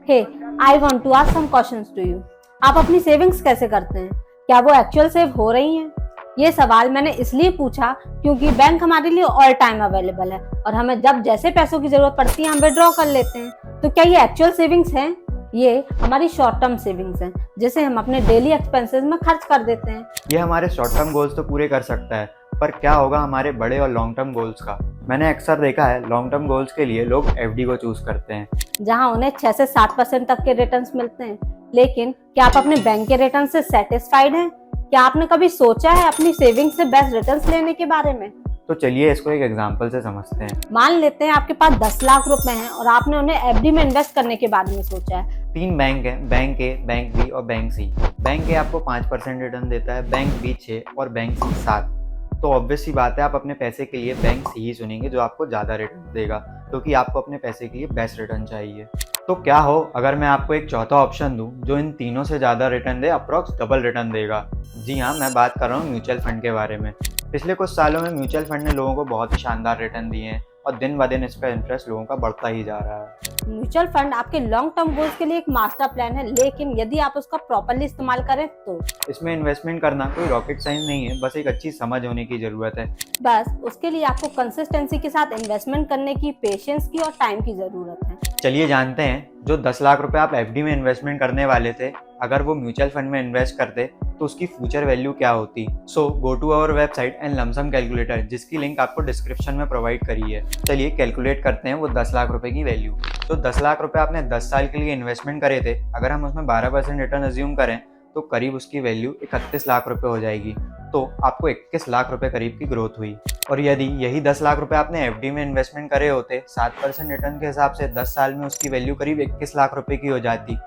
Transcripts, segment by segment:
Hey, I want to ask some questions to you. आप अपनी savings कैसे करते हैं? क्या वो एक्चुअल सेव हो रही हैं? ये सवाल मैंने इसलिए पूछा क्योंकि बैंक हमारे लिए ऑल टाइम अवेलेबल है और हमें जब जैसे पैसों की जरूरत पड़ती है हम विड्रॉ कर लेते हैं। तो क्या ये एक्चुअल सेविंग्स हैं? ये हमारी शॉर्ट टर्म सेविंग्स हैं जिसे हम अपने डेली एक्सपेंसेस में खर्च कर देते हैं। ये हमारे शॉर्ट टर्म गोल्स तो पूरे कर सकता है, पर क्या होगा हमारे बड़े और लॉन्ग टर्म गोल्स का? मैंने अक्सर देखा है लॉन्ग टर्म गोल्स के लिए लोग एफडी को चूज करते हैं, जहां उन्हें 6 से 7% तक के रिटर्न्स मिलते हैं। लेकिन क्या आप अपने बैंक के रिटर्न से सेटिस्फाइड हैं? क्या आपने कभी सोचा है अपनी सेविंग से बेस्ट रिटर्न्स लेने के बारे में? तो चलिए इसको एक एग्जांपल से समझते हैं। मान लेते हैं आपके पास 10 लाख रुपए हैं और आपने उन्हें एफडी में इन्वेस्ट करने के बारे में सोचा है। 3 बैंक हैं, बैंक ए, बैंक बी और बैंक सी। बैंक ए आपको 5% रिटर्न देता है, बैंक बी 6 और बैंक सी 7। तो ऑब्वियस सी बात है आप अपने पैसे के लिए बैंक सी ही चुनेंगे जो आपको ज़्यादा रिटर्न देगा, क्योंकि आपको अपने पैसे के लिए बेस्ट रिटर्न चाहिए। तो क्या हो अगर मैं आपको एक चौथा ऑप्शन दूं जो इन तीनों से ज़्यादा रिटर्न दे, अप्रॉक्स डबल रिटर्न देगा? जी हाँ, मैं बात कर रहा हूँ म्यूचुअल फंड के बारे में। पिछले कुछ सालों में म्यूचुअल फंड ने लोगों को बहुत ही शानदार रिटर्न दिए हैं और दिन ब दिन इसका इंटरेस्ट लोगों का बढ़ता ही जा रहा है। म्यूचुअल फंड आपके लॉन्ग टर्म गोल्स के लिए एक मास्टर प्लान है, लेकिन यदि आप उसका प्रॉपर्ली इस्तेमाल करें तो इसमें इन्वेस्टमेंट करना कोई रॉकेट साइंस नहीं है, बस एक अच्छी समझ होने की ज़रूरत है। बस उसके लिए आपको कंसिस्टेंसी के साथ इन्वेस्टमेंट करने की, पेशेंस की और टाइम की जरूरत है। चलिए जानते हैं, जो 10 लाख रुपए आप एफडी में इन्वेस्टमेंट करने वाले थे, अगर वो म्यूचुअल फंड में इन्वेस्ट करते तो उसकी फ्यूचर वैल्यू क्या होती? So go to our website and lump sum calculator, जिसकी लिंक आपको डिस्क्रिप्शन में प्रोवाइड करी है। चलिए कैलकुलेट करते हैं वो 10 लाख रुपए की वैल्यू। तो 10 लाख रुपए आपने 10 साल के लिए इन्वेस्टमेंट करे थे, अगर हम उसमें 12% रिटर्न अज्यूम करें तो करीब उसकी वैल्यू 31 लाख रुपए हो जाएगी। तो आपको 21 लाख रुपए करीब की ग्रोथ हुई। और यदि यही 10 लाख रुपए आपने एफडी में इन्वेस्टमेंट करे होते 7% रिटर्न के हिसाब से, 10 साल में उसकी वैल्यू करीब 21 लाख रुपए की हो जाती।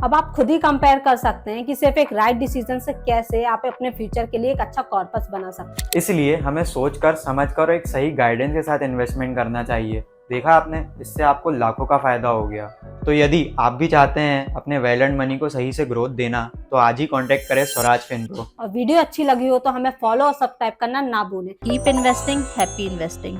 अब आप खुद ही कंपेयर कर सकते हैं कि सिर्फ एक राइट डिसीजन से कैसे आप अपने फ्यूचर के लिए एक अच्छा कॉर्पस बना सकते हैं। इसलिए हमें सोचकर समझकर और एक सही गाइडेंस के साथ इन्वेस्टमेंट करना चाहिए। देखा आपने, इससे आपको लाखों का फायदा हो गया। तो यदि आप भी चाहते हैं अपने वेल अर्न्ड मनी को सही से ग्रोथ देना, तो आज ही कांटेक्ट करें स्वराज फिनप्रो। और वीडियो अच्छी लगी हो तो हमें फॉलो और सब्सक्राइब करना ना भूलें। Keep investing, happy investing.